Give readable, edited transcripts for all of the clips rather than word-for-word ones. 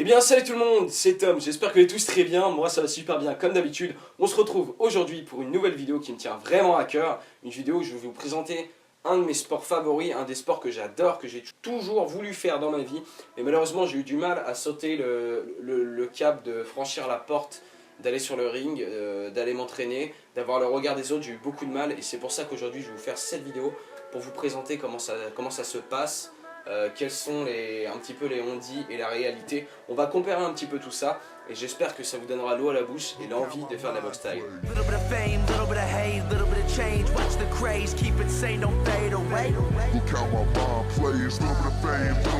Eh bien salut tout le monde, c'est Tom, j'espère que vous allez tous très bien, moi ça va super bien comme d'habitude. On se retrouve aujourd'hui pour une nouvelle vidéo qui me tient vraiment à cœur. Une vidéo où je vais vous présenter un de mes sports favoris, un des sports que j'adore, que j'ai toujours voulu faire dans ma vie. Mais malheureusement j'ai eu du mal à sauter le cap de franchir la porte, d'aller sur le ring, d'aller m'entraîner, d'avoir le regard des autres. J'ai eu beaucoup de mal et c'est pour ça qu'aujourd'hui je vais vous faire cette vidéo pour vous présenter comment ça se passe. Quels sont un petit peu les on-dit et la réalité. On va comparer un petit peu tout ça et j'espère que ça vous donnera l'eau à la bouche et l'envie de faire de la boxe thaï.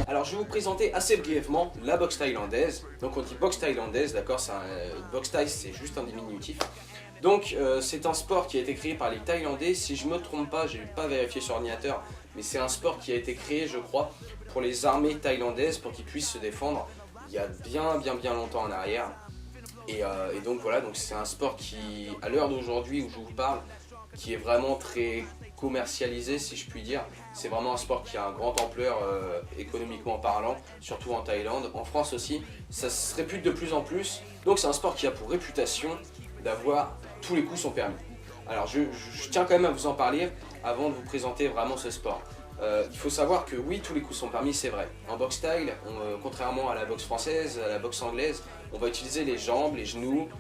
Alors je vais vous présenter assez brièvement la boxe thaïlandaise. Donc on dit boxe thaïlandaise, d'accord, boxe thaï c'est juste un diminutif. Donc c'est un sport qui a été créé par les Thaïlandais, si je ne me trompe pas, je n'ai pas vérifié sur ordinateur, mais c'est un sport qui a été créé, je crois, pour les armées thaïlandaises, pour qu'ils puissent se défendre il y a bien longtemps en arrière. Et donc voilà, donc c'est un sport qui, à l'heure d'aujourd'hui où je vous parle, qui est vraiment très commercialisé si je puis dire. C'est vraiment un sport qui a une grande ampleur économiquement parlant, surtout en Thaïlande, en France aussi, ça se répute de plus en plus. Donc c'est un sport qui a pour réputation d'avoir tous les coups sont permis. Alors je tiens quand même à vous en parler avant de vous présenter vraiment ce sport. Il faut savoir que oui, tous les coups sont permis, c'est vrai. En boxe thaï, contrairement à la boxe française, à la boxe anglaise, on va utiliser les jambes, les genoux,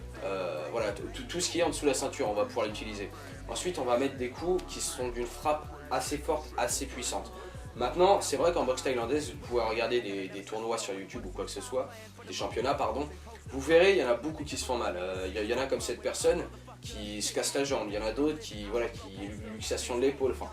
voilà, tout ce qui est en dessous de la ceinture, on va pouvoir l'utiliser. Ensuite, on va mettre des coups qui sont d'une frappe assez forte, assez puissante. Maintenant, c'est vrai qu'en boxe thaïlandaise, vous pouvez regarder des tournois sur YouTube ou quoi que ce soit, des championnats, pardon, vous verrez, il y en a beaucoup qui se font mal. Il y en a comme cette personne qui se casse la jambe, il y en a d'autres qui, voilà, luxation de l'épaule. Enfin,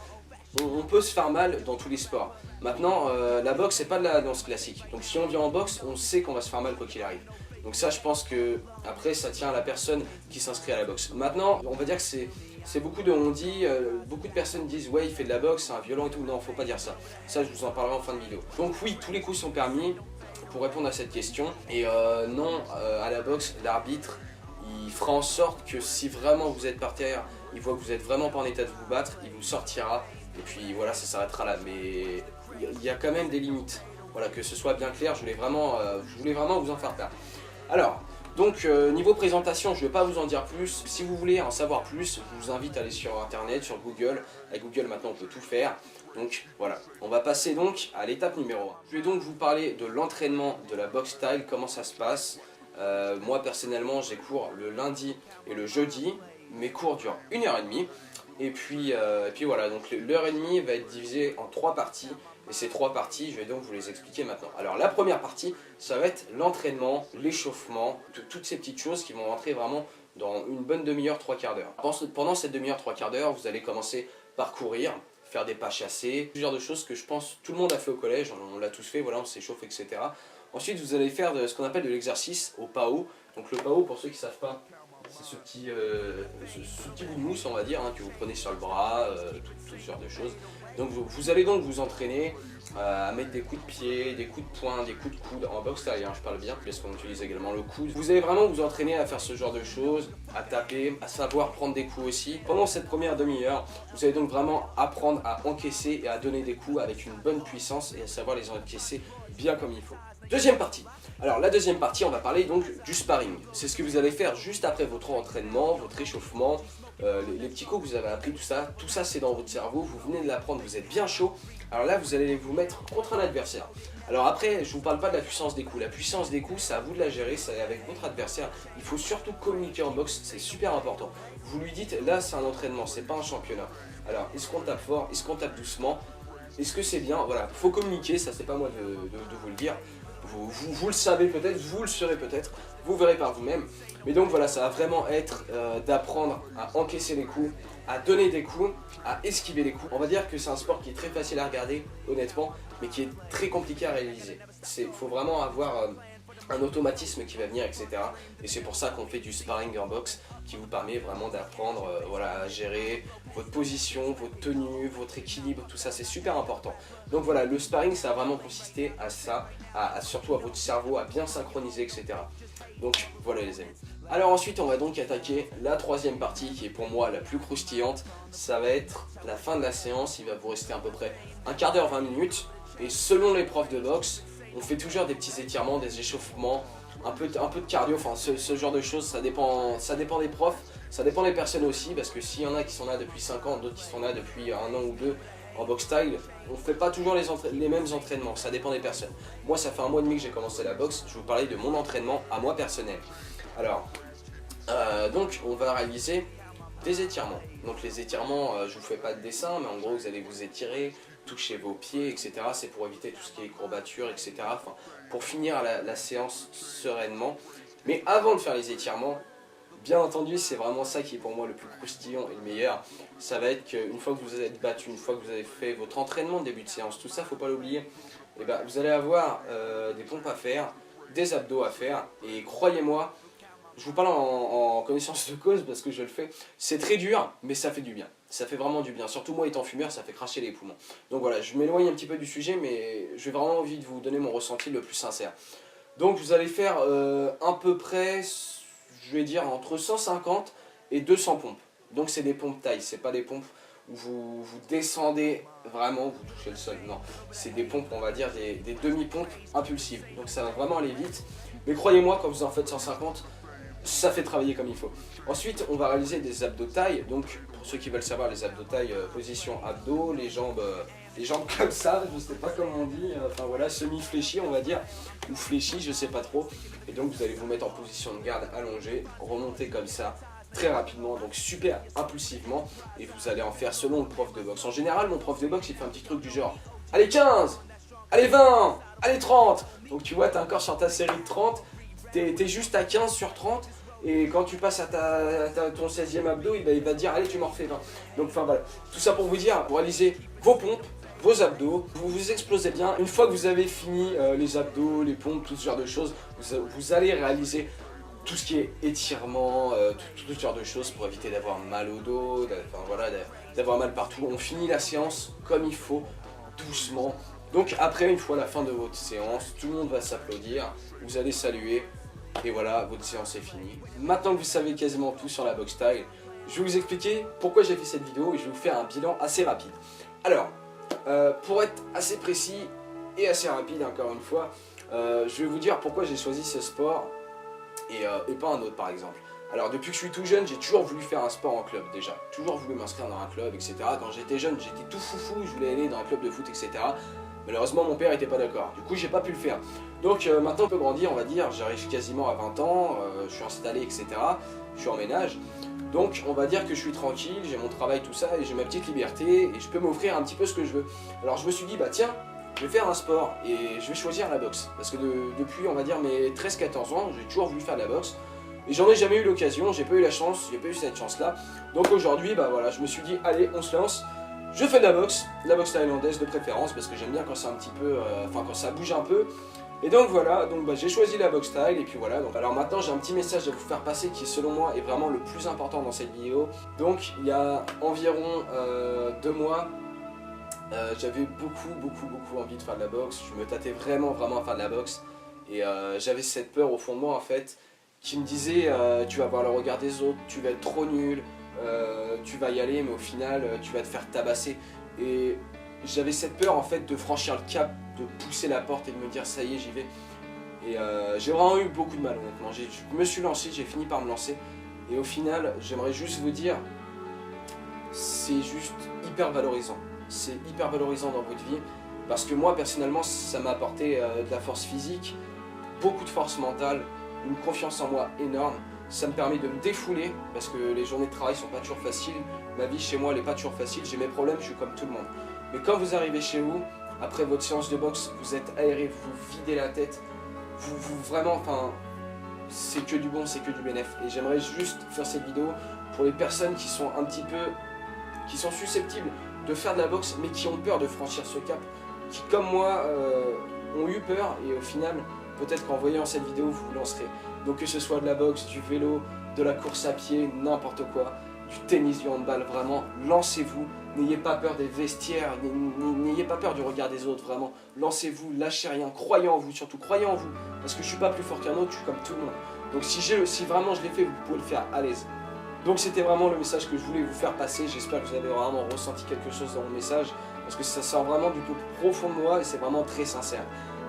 on peut se faire mal dans tous les sports. Maintenant, la boxe, c'est pas de la danse classique. Donc si on vient en boxe, on sait qu'on va se faire mal quoi qu'il arrive. Donc ça, je pense que après, ça tient à la personne qui s'inscrit à la boxe. Maintenant, on va dire que c'est beaucoup de on-dit, beaucoup de personnes disent ouais, il fait de la boxe, c'est un violent et tout. Non, faut pas dire ça. Ça, je vous en parlerai en fin de vidéo. Donc oui, tous les coups sont permis pour répondre à cette question. Et non, à la boxe, l'arbitre, il fera en sorte que si vraiment vous êtes par terre, il voit que vous êtes vraiment pas en état de vous battre, il vous sortira. Et puis voilà, ça s'arrêtera là. Mais il y a quand même des limites. Voilà, que ce soit bien clair, je voulais vraiment vous en faire part. Alors, donc niveau présentation, je ne vais pas vous en dire plus. Si vous voulez en savoir plus, je vous invite à aller sur internet, sur Google. Avec Google maintenant on peut tout faire. Donc voilà, on va passer donc à l'étape numéro 1. Je vais donc vous parler de l'entraînement de la boxe thaï, comment ça se passe. Moi personnellement j'ai cours le lundi et le jeudi. Mes cours durent 1h30. Et puis voilà, donc l'heure et demie va être divisée en 3 parties. Et ces 3 parties, je vais donc vous les expliquer maintenant. Alors la première partie, ça va être l'entraînement, l'échauffement, toutes ces petites choses qui vont rentrer vraiment dans une bonne demi-heure, 3/4 d'heure. Pendant cette demi-heure, 3/4 d'heure, vous allez commencer par courir, faire des pas chassés, plusieurs de choses que je pense tout le monde a fait au collège, on l'a tous fait, voilà, on s'échauffe, etc. Ensuite, vous allez faire ce qu'on appelle de l'exercice au PAO. Donc le PAO, pour ceux qui ne savent pas, c'est ce petit bout de mousse, on va dire, hein, que vous prenez sur le bras, tout ce genre de choses. Donc vous allez donc vous entraîner à mettre des coups de pied, des coups de poing, des coups de coude, en boxe thaï, hein, je parle bien, parce qu'on utilise également le coude. Vous allez vraiment vous entraîner à faire ce genre de choses, à taper, à savoir prendre des coups aussi. Pendant cette première demi-heure, vous allez donc vraiment apprendre à encaisser et à donner des coups avec une bonne puissance et à savoir les encaisser bien comme il faut. Deuxième partie. Alors la deuxième partie, on va parler donc du sparring. C'est ce que vous allez faire juste après votre entraînement, votre échauffement, les petits coups que vous avez appris, tout ça c'est dans votre cerveau, vous venez de l'apprendre, vous êtes bien chaud. Alors là vous allez vous mettre contre un adversaire. Alors après je vous parle pas de la puissance des coups, la puissance des coups c'est à vous de la gérer, c'est avec votre adversaire. Il faut surtout communiquer en boxe, c'est super important. Vous lui dites là c'est un entraînement, c'est pas un championnat. Alors est-ce qu'on tape fort, est-ce qu'on tape doucement, est-ce que c'est bien, voilà, faut communiquer, ça c'est pas moi de vous le dire. Vous le savez peut-être, vous le saurez peut-être, vous verrez par vous-même. Mais donc voilà, ça va vraiment être d'apprendre à encaisser les coups, à donner des coups, à esquiver les coups. On va dire que c'est un sport qui est très facile à regarder, honnêtement, mais qui est très compliqué à réaliser. Il faut vraiment avoir un automatisme qui va venir, etc. Et c'est pour ça qu'on fait du sparring en boxe, qui vous permet vraiment d'apprendre voilà, à gérer votre position, votre tenue, votre équilibre, tout ça c'est super important. Donc voilà, le sparring ça a vraiment consisté à ça, surtout à votre cerveau, à bien synchroniser, etc. Donc voilà les amis. Alors ensuite on va donc attaquer la troisième partie qui est pour moi la plus croustillante. Ça va être la fin de la séance, il va vous rester à peu près un quart d'heure, 20 minutes. Et selon les profs de boxe, on fait toujours des petits étirements, des échauffements, un peu de cardio, enfin ce genre de choses, ça dépend des profs, ça dépend des personnes aussi, parce que s'il y en a qui sont là depuis 5 ans, d'autres qui sont là depuis 1 an ou 2 en boxe style, on ne fait pas toujours les mêmes entraînements, ça dépend des personnes. Moi ça fait 1 mois et demi que j'ai commencé la boxe, je vais vous parler de mon entraînement à moi personnel. Alors, donc on va réaliser des étirements. Donc les étirements, je vous fais pas de dessin, mais en gros vous allez vous étirer, toucher vos pieds, etc. C'est pour éviter tout ce qui est courbature, etc. Enfin, pour finir la séance sereinement. Mais avant de faire les étirements, bien entendu, c'est vraiment ça qui est pour moi le plus croustillant et le meilleur. Ça va être qu'une fois que vous êtes battu, une fois que vous avez fait votre entraînement de début de séance, tout ça, faut pas l'oublier, et ben, vous allez avoir des pompes à faire, des abdos à faire, et croyez-moi, je vous parle en connaissance de cause parce que je le fais. C'est très dur, mais ça fait du bien. Ça fait vraiment du bien. Surtout moi étant fumeur, ça fait cracher les poumons. Donc voilà, je m'éloigne un petit peu du sujet, mais j'ai vraiment envie de vous donner mon ressenti le plus sincère. Donc vous allez faire à peu près, je vais dire, entre 150 et 200 pompes. Donc c'est des pompes taille, c'est pas des pompes où vous descendez vraiment, vous touchez le sol. Non, c'est des pompes, on va dire, des demi-pompes impulsives. Donc ça va vraiment aller vite. Mais croyez-moi, quand vous en faites 150, ça fait travailler comme il faut. Ensuite, on va réaliser des abdos taille. Donc, pour ceux qui veulent savoir, les abdos taille, position abdos, les jambes comme ça, je sais pas comment on dit, enfin voilà, semi-fléchi, on va dire, ou fléchi, je sais pas trop. Et donc, vous allez vous mettre en position de garde allongée, remonter comme ça, très rapidement, donc super impulsivement, et vous allez en faire selon le prof de boxe. En général, mon prof de boxe, il fait un petit truc du genre, allez 15, allez 20, allez 30. Donc, tu vois, t'es encore sur ta série de 30. T'es juste à 15 sur 30 et quand tu passes à ton 16e abdo, il va te dire allez tu m'en refais 20. Donc enfin voilà, tout ça pour vous dire, vous réalisez vos pompes, vos abdos, vous vous explosez bien. Une fois que vous avez fini les abdos, les pompes, tout ce genre de choses, vous allez réaliser tout ce qui est étirement, tout ce genre de choses pour éviter d'avoir mal au dos, d'avoir mal partout. On finit la séance comme il faut, doucement. Donc après, une fois la fin de votre séance, tout le monde va s'applaudir, vous allez saluer, et voilà, votre séance est finie. Maintenant que vous savez quasiment tout sur la boxe style, je vais vous expliquer pourquoi j'ai fait cette vidéo et je vais vous faire un bilan assez rapide. Alors, pour être assez précis et assez rapide encore une fois, je vais vous dire pourquoi j'ai choisi ce sport et pas un autre par exemple. Alors depuis que je suis tout jeune, j'ai toujours voulu faire un sport en club déjà. Toujours voulu m'inscrire dans un club, etc. Quand j'étais jeune, j'étais tout foufou, je voulais aller dans un club de foot, etc. Malheureusement, mon père n'était pas d'accord. Du coup, j'ai pas pu le faire. Donc maintenant, on peut grandir, on va dire. J'arrive quasiment à 20 ans, je suis installé, etc. Je suis en ménage. Donc, on va dire que je suis tranquille, j'ai mon travail, tout ça, et j'ai ma petite liberté, et je peux m'offrir un petit peu ce que je veux. Alors, je me suis dit, bah tiens, je vais faire un sport, et je vais choisir la boxe. Parce que depuis, on va dire, mes 13-14 ans, j'ai toujours voulu faire de la boxe. Et j'en ai jamais eu l'occasion, j'ai pas eu la chance, j'ai pas eu cette chance-là. Donc aujourd'hui, bah voilà, je me suis dit, allez, on se lance. Je fais de la boxe thaïlandaise de préférence, parce que j'aime bien quand c'est un petit peu, quand ça bouge un peu. Et donc voilà, donc bah, j'ai choisi la boxe style, et puis voilà. Donc, alors maintenant, j'ai un petit message à vous faire passer qui, selon moi, est vraiment le plus important dans cette vidéo. Donc il y a environ 2 mois, j'avais beaucoup envie de faire de la boxe. Je me tâtais vraiment à faire de la boxe. Et j'avais cette peur au fond de moi, en fait, qui me disait tu vas avoir le regard des autres, tu vas être trop nul, tu vas y aller mais au final tu vas te faire tabasser. Et j'avais cette peur en fait de franchir le cap, de pousser la porte et de me dire ça y est j'y vais. Et j'ai vraiment eu beaucoup de mal honnêtement. Je me suis lancé, j'ai fini par me lancer. Et au final j'aimerais juste vous dire, c'est juste hyper valorisant. C'est hyper valorisant dans votre vie. Parce que moi personnellement ça m'a apporté de la force physique, beaucoup de force mentale, une confiance en moi énorme. Ça me permet de me défouler parce que les journées de travail sont pas toujours faciles. Ma vie chez moi elle est pas toujours facile, j'ai mes problèmes, je suis comme tout le monde. Mais quand vous arrivez chez vous, après votre séance de boxe, vous êtes aéré, vous videz la tête, vous vraiment, enfin, c'est que du bon, c'est que du bénéf. Et j'aimerais juste faire cette vidéo pour les personnes qui sont un petit peu, qui sont susceptibles de faire de la boxe mais qui ont peur de franchir ce cap, qui comme moi ont eu peur et au final, peut-être qu'en voyant cette vidéo, vous vous lancerez. Donc que ce soit de la boxe, du vélo, de la course à pied, n'importe quoi, du tennis, du handball, vraiment, lancez-vous. N'ayez pas peur des vestiaires, n'ayez pas peur du regard des autres, vraiment. Lancez-vous, lâchez rien, croyez en vous, surtout croyez en vous. Parce que je suis pas plus fort qu'un autre, je suis comme tout le monde. Donc si vraiment je l'ai fait, vous pouvez le faire à l'aise. Donc c'était vraiment le message que je voulais vous faire passer. J'espère que vous avez vraiment ressenti quelque chose dans mon message. Parce que ça sort vraiment du plus profond de moi et c'est vraiment très sincère.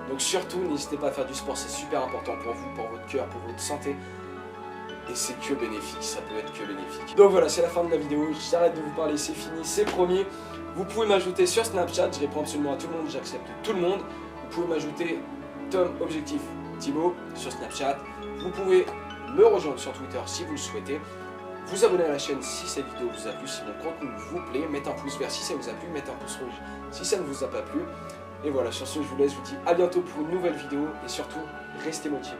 Donc surtout, n'hésitez pas à faire du sport, c'est super important pour vous, pour votre cœur, pour votre santé. Et c'est que bénéfique, ça peut être que bénéfique. Donc voilà, c'est la fin de la vidéo, j'arrête de vous parler, c'est fini, c'est promis. Vous pouvez m'ajouter sur Snapchat, je réponds absolument à tout le monde, j'accepte tout le monde. Vous pouvez m'ajouter Tom Objectif Thibaut sur Snapchat. Vous pouvez me rejoindre sur Twitter si vous le souhaitez. Vous abonner à la chaîne si cette vidéo vous a plu, si mon contenu vous plaît. Mettez un pouce vert si ça vous a plu, mettez un pouce rouge si ça ne vous a pas plu. Et voilà, sur ce, je vous laisse, je vous dis à bientôt pour une nouvelle vidéo et surtout, restez motivés.